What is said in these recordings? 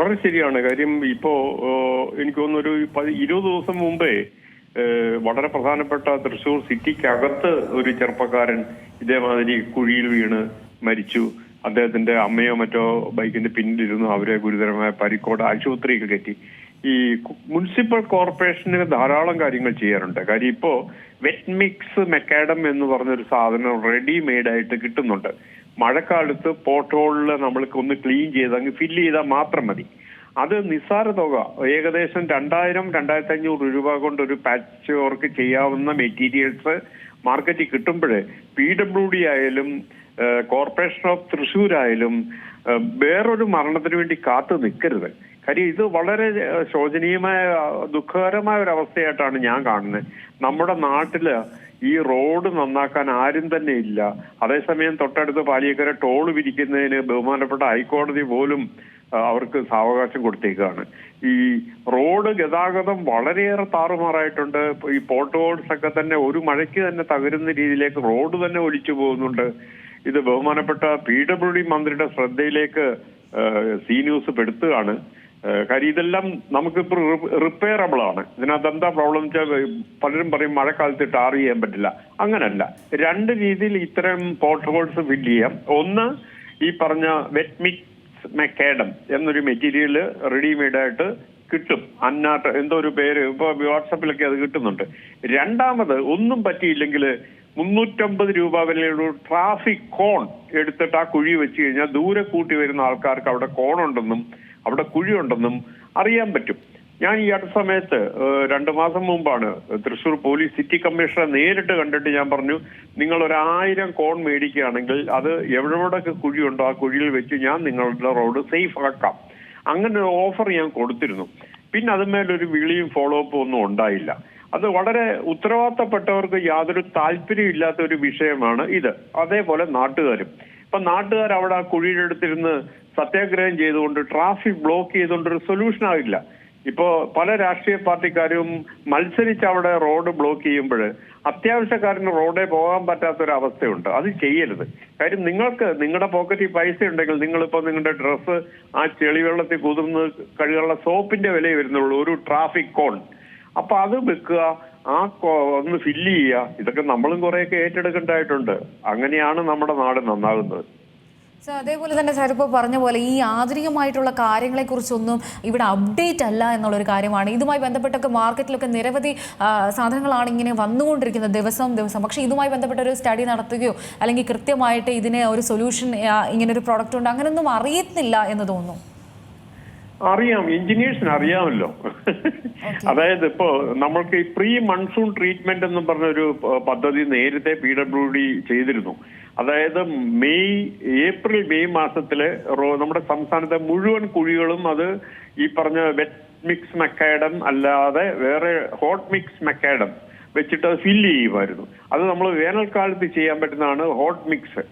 വളരെ ശരിയാണ്. കാര്യം ഇപ്പോ എനിക്ക് തോന്നുന്നൊരു 20 ദിവസം മുമ്പേ വളരെ പ്രധാനപ്പെട്ട തൃശ്ശൂർ സിറ്റിക്കകത്ത് ഒരു ചെറുപ്പക്കാരൻ ഇതേമാതിരി കുഴിയിൽ വീണ് മരിച്ചു. അദ്ദേഹത്തിന്റെ അമ്മയോ മറ്റോ ബൈക്കിന്റെ പിന്നിലിരുന്നു. അവരെ ഗുരുതരമായ പരിക്കോട് ആശുപത്രിയിൽ കയറ്റി. ഈ മുനിസിപ്പൽ കോർപ്പറേഷന് ധാരാളം കാര്യങ്ങൾ ചെയ്യാറുണ്ട്. കാര്യം ഇപ്പോ വെറ്റ് മിക്സ് മെക്കാഡം എന്ന് പറഞ്ഞൊരു സാധനം റെഡിമെയ്ഡ് ആയിട്ട് കിട്ടുന്നുണ്ട്. മഴക്കാലത്ത് പോട്ട് ഹോളിൽ നമ്മൾക്ക് ഒന്ന് ക്ലീൻ ചെയ്ത് അങ്ങ് ഫില്ല് ചെയ്താൽ മാത്രം മതി. അത് നിസ്സാര തുക, ഏകദേശം 2000-2500 രൂപ കൊണ്ട് ഒരു പാച്ച് വർക്ക് ചെയ്യാവുന്ന മെറ്റീരിയൽസ് മാർക്കറ്റിൽ കിട്ടുമ്പോൾ PWD ആയാലും കോർപ്പറേഷൻ ഓഫ് തൃശ്ശൂർ ആയാലും വേറൊരു മരണത്തിന് വേണ്ടി കാത്തു നിൽക്കരുത്. കാര്യം ഇത് വളരെ ശോചനീയമായ ദുഃഖകരമായ ഒരു അവസ്ഥയായിട്ടാണ് ഞാൻ കാണുന്നത്. നമ്മുടെ നാട്ടില് ഈ റോഡ് നന്നാക്കാൻ ആരും തന്നെ ഇല്ല. അതേസമയം തൊട്ടടുത്ത് പാലിയേക്കര ടോൾ വിരിക്കുന്നതിന് ബഹുമാനപ്പെട്ട ഹൈക്കോടതി പോലും അവർക്ക് സാവകാശം കൊടുത്തേക്കാണ്. ഈ റോഡ് ഗതാഗതം വളരെയേറെ താറുമാറായിട്ടുണ്ട്. ഈ പോട്ട് ഹോൾസ് ഒക്കെ തന്നെ ഒരു മഴയ്ക്ക് തന്നെ തകരുന്ന രീതിയിലേക്ക് റോഡ് തന്നെ ഒലിച്ചു പോകുന്നുണ്ട്. ഇത് ബഹുമാനപ്പെട്ട PWD മന്ത്രിയുടെ ശ്രദ്ധയിലേക്ക് സി ന്യൂസ് പെടുത്തുകയാണ്. കാര്യം ഇതെല്ലാം നമുക്കിപ്പോൾ റിപ്പയറബിൾ ആണ്. ഇതിനകത്ത് എന്താ പ്രോബ്ലം വെച്ചാൽ പലരും പറയും മഴക്കാലത്ത് ടാർ ചെയ്യാൻ പറ്റില്ല. അങ്ങനല്ല, രണ്ട് രീതിയിൽ ഇത്തരം പോട്ട് ഹോൾസ് ഫില്ല് ചെയ്യാം. ഒന്ന്, ഈ പറഞ്ഞ വെറ്റ് മിക്സ് മെക്കാഡം എന്നൊരു മെറ്റീരിയൽ റെഡിമെയ്ഡ് ആയിട്ട് കിട്ടും. അന്നാട്ട് എന്തോ ഒരു പേര് ഇപ്പൊ വാട്സാപ്പിലൊക്കെ അത് കിട്ടുന്നുണ്ട്. രണ്ടാമത്, ഒന്നും പറ്റിയില്ലെങ്കിൽ 350 രൂപ വിലയുള്ള ട്രാഫിക് കോൺ എടുത്തിട്ട് ആ കുഴി വെച്ച് കഴിഞ്ഞാൽ ദൂരെ കൂട്ടി വരുന്ന ആൾക്കാർക്ക് അവിടെ കോണുണ്ടെന്നും അവിടെ കുഴിയുണ്ടെന്നും അറിയാൻ പറ്റും. ഞാൻ ഈ അടുത്ത സമയത്ത് 2 മാസം മുമ്പാണ് തൃശ്ശൂർ പോലീസ് സിറ്റി കമ്മീഷണറെ നേരിട്ട് കണ്ടിട്ട് ഞാൻ പറഞ്ഞു, നിങ്ങൾ 1000 കോൺ മേടിക്കുകയാണെങ്കിൽ അത് എവിടെയൊക്കെ കുഴിയുണ്ടോ ആ കുഴിയിൽ വെച്ച് ഞാൻ നിങ്ങളുടെ റോഡ് സേഫ് ആക്കാം. അങ്ങനെ ഒരു ഓഫർ ഞാൻ കൊടുത്തിരുന്നു. പിന്നെ അതുമേലൊരു വിളിയും ഫോളോ അപ്പും ഒന്നും ഉണ്ടായില്ല. അത് വളരെ ഉത്തരവാദിത്തപ്പെട്ടവർക്ക് യാതൊരു താല്പര്യം ഇല്ലാത്ത ഒരു വിഷയമാണ് ഇത്. അതേപോലെ നാട്ടുകാരും. ഇപ്പൊ നാട്ടുകാർ അവിടെ ആ കുഴിയുടെ അടുത്തിരുന്ന് സത്യാഗ്രഹം ചെയ്തുകൊണ്ട് ട്രാഫിക് ബ്ലോക്ക് ചെയ്തുകൊണ്ടൊരു സൊല്യൂഷൻ ആവില്ല. ഇപ്പോ പല രാഷ്ട്രീയ പാർട്ടിക്കാരും മത്സരിച്ച് അവിടെ റോഡ് ബ്ലോക്ക് ചെയ്യുമ്പോൾ അത്യാവശ്യക്കാരന് റോഡേ പോകാൻ പറ്റാത്തൊരവസ്ഥയുണ്ട്. അത് ചെയ്യരുത്. കാര്യം നിങ്ങൾക്ക് നിങ്ങളുടെ പോക്കറ്റിൽ പൈസ ഉണ്ടെങ്കിൽ നിങ്ങളിപ്പോ നിങ്ങളുടെ ഡ്രസ്സ് ആ ചെളിവെള്ളത്തിൽ കുതിർന്ന് കഴുകാനുള്ള സോപ്പിന്റെ വിലയെ വരുന്നുള്ളൂ, ഒരു ട്രാഫിക് കോൺ. അപ്പൊ അത് വെക്കുക, ആ ഒന്ന് ഫില്ല് ചെയ്യുക. ഇതൊക്കെ നമ്മളും കുറെയൊക്കെ ഏറ്റെടുക്കേണ്ടതായിട്ടുണ്ട്. അങ്ങനെയാണ് നമ്മുടെ നാട് നന്നാകുന്നത്. അതേപോലെ തന്നെ സാർ ഇപ്പോൾ പറഞ്ഞ പോലെ ഈ ആധുനികമായിട്ടുള്ള കാര്യങ്ങളെക്കുറിച്ചൊന്നും ഇവിടെ അപ്ഡേറ്റ് അല്ല എന്നുള്ളൊരു കാര്യമാണ്. ഇതുമായി ബന്ധപ്പെട്ടൊക്കെ മാർക്കറ്റിലൊക്കെ നിരവധി സാധനങ്ങളാണ് ഇങ്ങനെ വന്നുകൊണ്ടിരിക്കുന്നത് ദിവസം. പക്ഷേ ഇതുമായി ബന്ധപ്പെട്ട ഒരു സ്റ്റഡി നടത്തുകയോ അല്ലെങ്കിൽ കൃത്യമായിട്ട് ഇതിന് ഒരു സൊല്യൂഷൻ, ഇങ്ങനെ ഒരു പ്രോഡക്റ്റ് ഉണ്ട്, അങ്ങനെയൊന്നും അറിയത്തില്ല എന്ന് തോന്നുന്നു. അറിയാം, എഞ്ചിനീയേഴ്സിന് അറിയാമല്ലോ. അതായത് ഇപ്പോ നമ്മൾക്ക് ഈ പ്രീ മൺസൂൺ ട്രീറ്റ്മെന്റ് എന്ന് പറഞ്ഞൊരു പദ്ധതി നേരത്തെ PWD ചെയ്തിരുന്നു. അതായത് ഏപ്രിൽ മെയ് മാസത്തില് നമ്മുടെ സംസ്ഥാനത്തെ മുഴുവൻ കുഴികളും അത് ഈ പറഞ്ഞ വെറ്റ് മിക്സ് മെക്കാഡം അല്ലാതെ വേറെ ഹോട്ട് മിക്സ് മെക്കാഡം വെച്ചിട്ട് അത് ഫില്ല് ചെയ്യുമായിരുന്നു. അത് നമ്മൾ വേനൽക്കാലത്ത് ചെയ്യാൻ പറ്റുന്നതാണ് ഹോട്ട് മിക്സ്.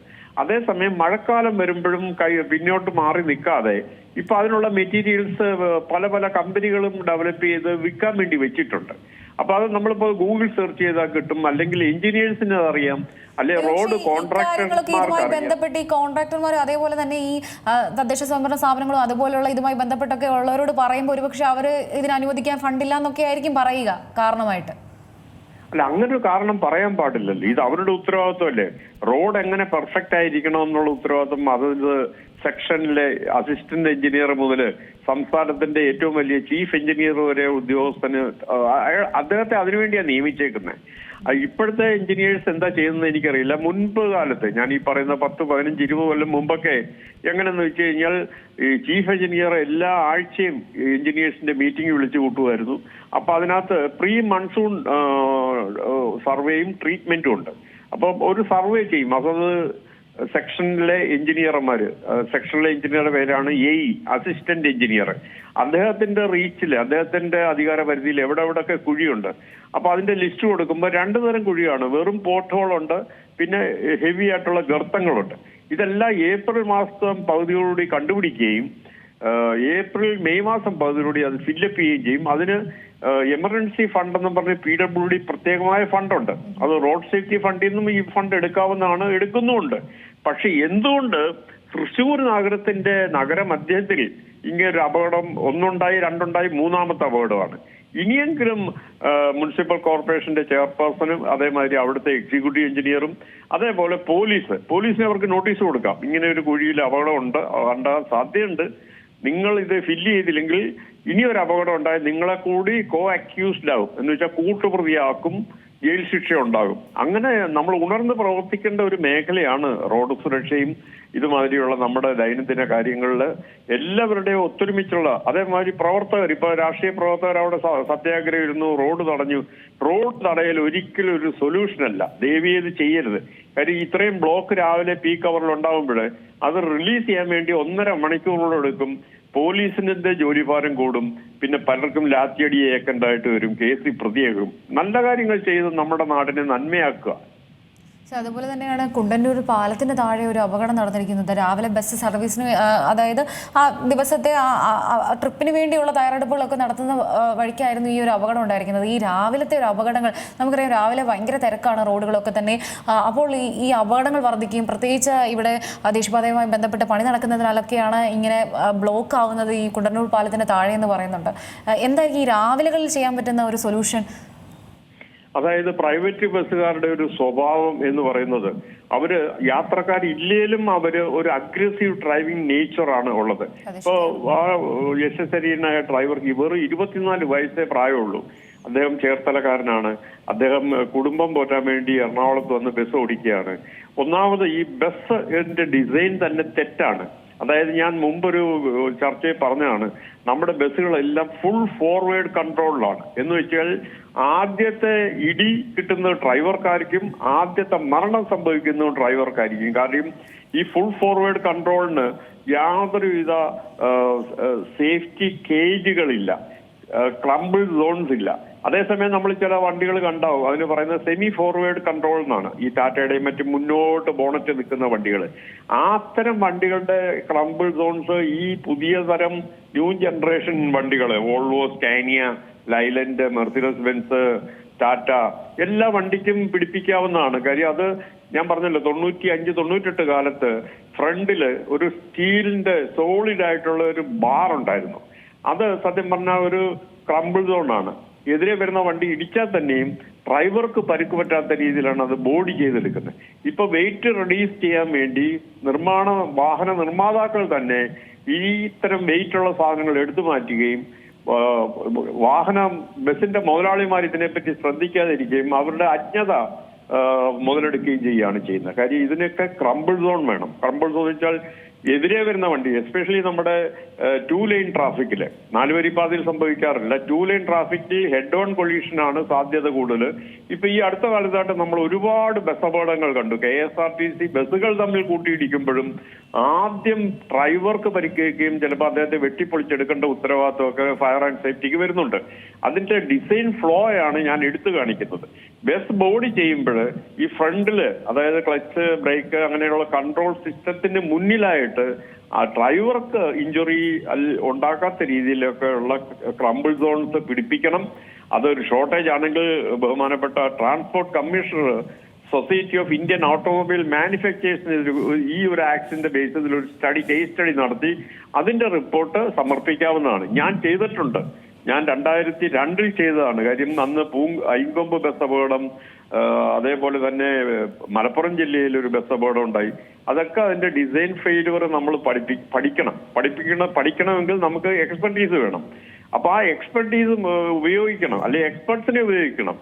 അതേസമയം മഴക്കാലം വരുമ്പോഴും പിന്നോട്ട് മാറി നിൽക്കാതെ ഇപ്പൊ അതിനുള്ള മെറ്റീരിയൽസ് പല പല കമ്പനികളും ഡെവലപ്പ് ചെയ്ത് വിൽക്കാൻ വേണ്ടി വെച്ചിട്ടുണ്ട്. അപ്പൊ അത് നമ്മളിപ്പോ ഗൂഗിൾ സെർച്ച് ചെയ്താൽ കിട്ടും. അല്ലെങ്കിൽ എഞ്ചിനീയേഴ്സിന് അതറിയാം, അല്ലെ റോഡ് ബന്ധപ്പെട്ട് ഈ കോൺട്രാക്ടർമാരും അതേപോലെ തന്നെ ഈ തദ്ദേശ സ്വയംഭരണ സ്ഥാപനങ്ങളും അതുപോലെയുള്ള ഇതുമായി ബന്ധപ്പെട്ടൊക്കെ ഉള്ളവരോട് പറയുമ്പോൾ ഒരുപക്ഷെ അവര് ഇതിന് അനുവദിക്കാൻ ഫണ്ടില്ല എന്നൊക്കെ ആയിരിക്കും പറയുക കാരണമായിട്ട്. അല്ല, അങ്ങനൊരു കാരണം പറയാൻ പാടില്ലല്ലോ. ഇത് അവരുടെ ഉത്തരവാദിത്വമല്ലേ. റോഡ് എങ്ങനെ പെർഫെക്റ്റ് ആയിരിക്കണം എന്നുള്ള ഉത്തരവാദിത്വം അത് സെക്ഷനിലെ അസിസ്റ്റന്റ് എഞ്ചിനീയർ മുതൽ സംസ്ഥാനത്തിന്റെ ഏറ്റവും വലിയ ചീഫ് എഞ്ചിനീയർ വരെ ഉദ്യോഗസ്ഥന് അദ്ദേഹത്തെ അതിനുവേണ്ടിയാണ് നിയമിച്ചേക്കുന്നത്. ഇപ്പോഴത്തെ എഞ്ചിനീയേഴ്സ് എന്താ ചെയ്യുന്നത് എനിക്കറിയില്ല. മുൻപ് കാലത്ത് ഞാൻ ഈ പറയുന്ന 10, 15, 20 കൊല്ലം മുമ്പൊക്കെ എങ്ങനെയെന്ന് വെച്ച് കഴിഞ്ഞാൽ ഈ ചീഫ് എഞ്ചിനീയർ എല്ലാ ആഴ്ചയും എഞ്ചിനീയേഴ്സിന്റെ മീറ്റിംഗ് വിളിച്ചു കൂട്ടുമായിരുന്നു. അപ്പൊ അതിനകത്ത് പ്രീ മൺസൂൺ സർവേയും ട്രീറ്റ്മെന്റും ഉണ്ട്. അപ്പൊ ഒരു സർവേ ചെയ്യും. അതത് സെക്ഷനിലെ എഞ്ചിനീയർമാര്, സെക്ഷനിലെ എഞ്ചിനീയറുടെ പേരാണ് AE, അസിസ്റ്റന്റ് എഞ്ചിനീയർ. അദ്ദേഹത്തിന്റെ റീച്ചില്, അദ്ദേഹത്തിന്റെ അധികാര പരിധിയിൽ എവിടെയൊക്കെ കുഴിയുണ്ട് അപ്പൊ അതിന്റെ ലിസ്റ്റ് കൊടുക്കുമ്പോൾ 2 തരം കുഴിയാണ്. വെറും പോട്ട് ഹോൾ ഉണ്ട്, പിന്നെ ഹെവി ആയിട്ടുള്ള ഗർത്തങ്ങളുണ്ട്. ഇതെല്ലാം ഏപ്രിൽ മാസം പകുതിയോടുകൂടി കണ്ടുപിടിക്കുകയും ഏപ്രിൽ മെയ് മാസം പകുതിയോടുകൂടി അത് ഫില്ലപ്പ് ചെയ്യുകയും ചെയ്യും. അതിന് എമർജൻസി ഫണ്ട് എന്ന് പറഞ്ഞ് PWD പ്രത്യേകമായ ഫണ്ടുണ്ട്. അത് റോഡ് സേഫ്റ്റി ഫണ്ടിൽ നിന്നും ഈ ഫണ്ട് എടുക്കാവുന്നതാണ്, എടുക്കുന്നുമുണ്ട്. പക്ഷെ എന്തുകൊണ്ട് തൃശ്ശൂർ നഗരത്തിന്റെ നഗരമധ്യത്തിൽ ഇങ്ങനൊരു അപകടം ഒന്നുണ്ടായി, രണ്ടുണ്ടായി, മൂന്നാമത്തെ അപകടമാണ്. ഇനിയെങ്കിലും മുനിസിപ്പൽ കോർപ്പറേഷന്റെ ചെയർപേഴ്സണും അതേമാതിരി അവിടുത്തെ എക്സിക്യൂട്ടീവ് എഞ്ചിനീയറും അതേപോലെ പോലീസിന് അവർക്ക് നോട്ടീസ് കൊടുക്കാം. ഇങ്ങനെ ഒരു കുഴിയിൽ അപകടം ഉണ്ടാകാൻ സാധ്യതയുണ്ട്, നിങ്ങൾ ഇത് ഫില്ല് ചെയ്തില്ലെങ്കിൽ ഇനിയൊരു അപകടം ഉണ്ടായാൽ നിങ്ങളെ കൂടി അക്യൂസ്ഡ് ആവും, എന്ന് വെച്ചാൽ കൂട്ടുപ്രതിയാക്കും, ജയിൽ ശിക്ഷ ഉണ്ടാകും. അങ്ങനെ നമ്മൾ ഉണർന്ന് പ്രവർത്തിക്കേണ്ട ഒരു മേഖലയാണ് റോഡ് സുരക്ഷയും ഇതുമാതിരിയുള്ള നമ്മുടെ ദൈനംദിന കാര്യങ്ങളിൽ എല്ലാവരുടെയും ഒത്തൊരുമിച്ചുള്ള. അതേമാതിരി പ്രവർത്തകർ, ഇപ്പൊ രാഷ്ട്രീയ പ്രവർത്തകർ അവിടെ സത്യാഗ്രഹം ഇരുന്നു, റോഡ് തടഞ്ഞു. റോഡ് തടയൽ ഒരിക്കലും ഒരു സൊല്യൂഷൻ അല്ല, ദേവിയത് ചെയ്യരുത്. കാര്യം ഇത്രയും ബ്ലോക്ക് രാവിലെ പീക്ക് അവറിൽ ഉണ്ടാകുമ്പോൾ അത് റിലീസ് ചെയ്യാൻ വേണ്ടി 1.5 മണിക്കൂറോളം എടുക്കും. പോലീസിന്റെ ജോലിഭാരം കൂടും, പിന്നെ പലർക്കും ലാത്തിയടി ഏക്കണ്ടായിട്ട് വരും, കേസിൽ പ്രതിയാകും. നല്ല കാര്യങ്ങൾ ചെയ്ത് നമ്മുടെ നാടിനെ നന്മയാക്കുക. അതുപോലെ തന്നെയാണ് കുണ്ടന്നൂർ പാലത്തിന് താഴെ ഒരു അപകടം നടന്നിരിക്കുന്നത്. രാവിലെ ബസ് സർവീസിന്, അതായത് ആ ദിവസത്തെ ട്രിപ്പിന് വേണ്ടിയുള്ള തയ്യാറെടുപ്പുകളൊക്കെ നടത്തുന്ന വഴിക്കായിരുന്നു ഈ ഒരു അപകടം ഉണ്ടായിരിക്കുന്നത്. ഈ രാവിലത്തെ ഒരു അപകടങ്ങൾ നമുക്കറിയാം, രാവിലെ ഭയങ്കര തിരക്കാണ് റോഡുകളൊക്കെ തന്നെ. അപ്പോൾ ഈ അപകടങ്ങൾ വർദ്ധിക്കുകയും, പ്രത്യേകിച്ച് ഇവിടെ ദേശീയപാതയുമായി ബന്ധപ്പെട്ട് പണി നടക്കുന്നതിനാലൊക്കെയാണ് ഇങ്ങനെ ബ്ലോക്ക് ആവുന്നത് ഈ കുണ്ടന്നൂർ പാലത്തിന് താഴെ എന്ന് പറയുന്നുണ്ട്. എന്തായിരിക്കും ഈ രാവിലെകളിൽ ചെയ്യാൻ പറ്റുന്ന ഒരു സൊല്യൂഷൻ? അതായത് പ്രൈവറ്റ് ബസ്സുകാരുടെ ഒരു സ്വഭാവം എന്ന് പറയുന്നത്, അവര് യാത്രക്കാരില്ലേലും അവര് ഒരു അഗ്രസീവ് ഡ്രൈവിംഗ് നേച്ചറാണ് ഉള്ളത്. ഇപ്പോ യശസ്വരീനായ ഡ്രൈവർക്ക് വെറും 24 വയസ്സേ പ്രായമുള്ളൂ. അദ്ദേഹം ചേർത്തലക്കാരനാണ്. അദ്ദേഹം കുടുംബം പോറ്റാൻ വേണ്ടി എറണാകുളത്ത് വന്ന് ബസ് ഓടിക്കുകയാണ്. ഒന്നാമത് ഈ ബസ്സിന്റെ ഡിസൈൻ തന്നെ തെറ്റാണ്. അതായത് ഞാൻ മുമ്പൊരു ചർച്ചയിൽ പറഞ്ഞതാണ്, നമ്മുടെ ബസ്സുകളെല്ലാം ഫുൾ ഫോർവേഡ് കൺട്രോളിലാണ്. എന്ന് വെച്ചാൽ ആദ്യത്തെ ഇടി കിട്ടുന്നത് ഡ്രൈവർക്കാർക്കും ആദ്യത്തെ മരണം സംഭവിക്കുന്നത് ഡ്രൈവർക്കായിരിക്കും. കാരണം ഈ ഫുൾ ഫോർവേഡ് കൺട്രോളിന് യാതൊരുവിധ സേഫ്റ്റി കേജുകളില്ല, ക്ലംബിൾ സോൺസ് ഇല്ല. അതേസമയം നമ്മൾ ചില വണ്ടികൾ കണ്ടാവും, അതിന് പറയുന്നത് സെമി ഫോർവേഡ് കൺട്രോൾ എന്നാണ്. ഈ ടാറ്റയുടെയും മറ്റും മുന്നോട്ട് ബോണറ്റ് നിൽക്കുന്ന വണ്ടികൾ, അത്തരം വണ്ടികളുടെ ക്ലംബിൾ സോൺസ് ഈ പുതിയ തരം ന്യൂ ജനറേഷൻ വണ്ടികൾ, Volvo, Scania, Leyland, Mercedes Benz, Tata, എല്ലാ വണ്ടിക്കും പിടിപ്പിക്കാവുന്നതാണ്. കാര്യം അത് ഞാൻ പറഞ്ഞല്ലോ, 95-98 കാലത്ത് ഫ്രണ്ടില് ഒരു സ്റ്റീലിന്റെ സോളിഡ് ആയിട്ടുള്ള ഒരു ബാർ ഉണ്ടായിരുന്നു. അത് സത്യം പറഞ്ഞാൽ ഒരു ക്ലംബിൾ സോണാണ്. എതിരെ വരുന്ന വണ്ടി ഇടിച്ചാൽ തന്നെയും ഡ്രൈവർക്ക് പരിക്ക് പറ്റാത്ത രീതിയിലാണ് അത് ബോഡി ചെയ്തെടുക്കുന്നത്. ഇപ്പൊ വെയിറ്റ് റെഡ്യൂസ് ചെയ്യാൻ വേണ്ടി വാഹന നിർമ്മാതാക്കൾ തന്നെ ഈ ഇത്തരം വെയിറ്റ് ഉള്ള സാധനങ്ങൾ എടുത്തു മാറ്റുകയും ബസിന്റെ മുതലാളിമാർ ഇതിനെപ്പറ്റി ശ്രദ്ധിക്കാതിരിക്കുകയും അവരുടെ അജ്ഞത മുതലെടുക്കുകയും ചെയ്യുകയാണ് ചെയ്യുന്നത്. കാര്യം ഇതിനൊക്കെ ക്രംബിൾ സോൺ വേണം. ക്രംബിൾ സോൺ വെച്ചാൽ എതിരെ വരുന്ന വണ്ടി, എസ്പെഷ്യലി നമ്മുടെ 2 ലൈൻ ട്രാഫിക്കില്, 4 വരി പാതയിൽ സംഭവിക്കാറില്ല. 2 ലൈൻ ട്രാഫിക്കിൽ ഹെഡ് ഓൺ കൊളീഷനാണ് സാധ്യത കൂടുതൽ. ഇപ്പൊ ഈ അടുത്ത കാലത്തായിട്ട് നമ്മൾ ഒരുപാട് ബസ് അപകടങ്ങൾ കണ്ടു. KSRTC ബസ്സുകൾ തമ്മിൽ കൂട്ടിയിടിക്കുമ്പോഴും ആദ്യം ഡ്രൈവർക്ക് പരിക്കേൽക്കുകയും ചിലപ്പോൾ അദ്ദേഹത്തെ വെട്ടിപ്പൊളിച്ചെടുക്കേണ്ട ഉത്തരവാദിത്വമൊക്കെ ഫയർ ആൻഡ് സേഫ്റ്റിക്ക് വരുന്നുണ്ട്. അതിന്റെ ഡിസൈൻ ഫ്ലോ ആണ് ഞാൻ എടുത്തു കാണിക്കുന്നത്. ബസ് ബോഡി ചെയ്യുമ്പോൾ ഈ ഫ്രണ്ടില്, അതായത് ക്ലച്ച്, ബ്രേക്ക്, അങ്ങനെയുള്ള കൺട്രോൾ സിസ്റ്റത്തിന് മുന്നിലായിട്ട് ആ ഡ്രൈവർക്ക് ഇഞ്ചുറി ഉണ്ടാക്കാത്ത രീതിയിലൊക്കെ ഉള്ള ക്രംബിൾ സോൺസ് പിടിപ്പിക്കണം. അതൊരു ഷോർട്ടേജ് ആണെങ്കിൽ ബഹുമാനപ്പെട്ട transport commissioner society of Indian automobile മാനുഫാക്ചേഴ്സിന് ഈ ഒരു ആക്സിന്റെ ബേസിൽ ഒരു കേസ് സ്റ്റഡി നടത്തി അതിന്റെ റിപ്പോർട്ട് സമർപ്പിക്കാവുന്നതാണ്. ഞാൻ ചെയ്തിട്ടുണ്ട്. ഞാൻ 2002 ചെയ്തതാണ്. കാര്യം അന്ന് ഐങ്കൊമ്പ് ബസ് അപകടം, അതേപോലെ തന്നെ മലപ്പുറം ജില്ലയിൽ ഒരു ബസ് അപകടം ഉണ്ടായി. അതൊക്കെ അതിന്റെ ഡിസൈൻ ഫെയിലുവർ നമ്മൾ പഠിക്കണമെങ്കിൽ നമുക്ക് എക്സ്പെർട്ടീസ് വേണം. അപ്പൊ ആ എക്സ്പെർട്ടീസ് ഉപയോഗിക്കണം, അല്ലെങ്കിൽ എക്സ്പെർട്സിനെ ഉപയോഗിക്കണം.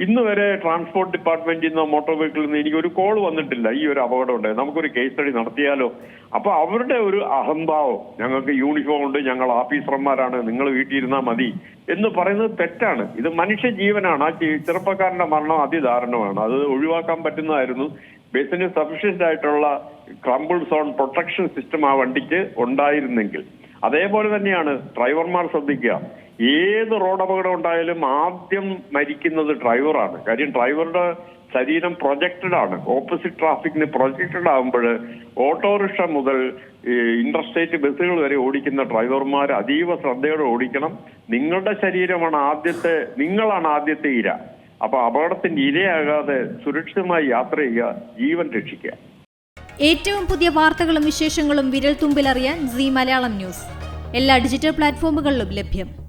ഇന്ന് വരെ ട്രാൻസ്പോർട്ട് ഡിപ്പാർട്ട്മെന്റിൽ നിന്നോ മോട്ടോർ വെഹിക്കിളിൽ നിന്ന് എനിക്ക് ഒരു കോൾ വന്നിട്ടില്ല ഈ ഒരു അപകടം ഉണ്ടായി, നമുക്കൊരു കേസ് സ്റ്റഡി നടത്തിയാലോ. അപ്പൊ അവരുടെ ഒരു അഹംഭാവം, ഞങ്ങൾക്ക് യൂണിഫോം ഉണ്ട്, ഞങ്ങൾ ഓഫീസർമാരാണ്, നിങ്ങൾ വീട്ടിൽ ഇരുന്നാൽ മതി എന്ന് പറയുന്നത് തെറ്റാണ്. ഇത് മനുഷ്യ ജീവനാണ്. ആ ചെറുപ്പക്കാരന്റെ മരണം അതിദാരുണമാണ്. അത് ഒഴിവാക്കാൻ പറ്റുന്നതായിരുന്നു. ബസിന് സഫീഷ്യന്റ് ആയിട്ടുള്ള ക്രംബിൾ സോൺ പ്രൊട്ടക്ഷൻ സിസ്റ്റം ആ വണ്ടിക്ക് ഉണ്ടായിരുന്നെങ്കിൽ. അതേപോലെ തന്നെയാണ് ഡ്രൈവർമാർ ശ്രദ്ധിക്കുക. ഏത് റോഡ് അപകടം ഉണ്ടായാലും ആദ്യം മരിക്കുന്നത് ഡ്രൈവറാണ്. കാര്യം ഡ്രൈവറുടെ ശരീരം പ്രൊജക്റ്റഡ് ആണ്. ഓപ്പോസിറ്റ് ട്രാഫിക്കിന് പ്രൊജക്റ്റഡ് ആകുമ്പോൾ ഓട്ടോറിക്ഷ മുതൽ ഇന്റർസ്റ്റേറ്റ് ബസ്സുകൾ വരെ ഓടിക്കുന്ന ഡ്രൈവർമാർ അതീവ ശ്രദ്ധയോടെ ഓടിക്കണം. നിങ്ങളുടെ ശരീരമാണ് നിങ്ങളാണ് ആദ്യത്തെ ഇര. അപ്പൊ അപകടത്തിന്റെ ഇരയാകാതെ സുരക്ഷിതമായി യാത്ര ചെയ്യുക, ജീവൻ രക്ഷിക്കുക. ഏറ്റവും പുതിയ വാർത്തകളും വിശേഷങ്ങളും വിരൽ തുമ്പിലറിയാൻ സീ മലയാളം ന്യൂസ്. എല്ലാ ഡിജിറ്റൽ പ്ലാറ്റ്ഫോമുകളിലും ലഭ്യം.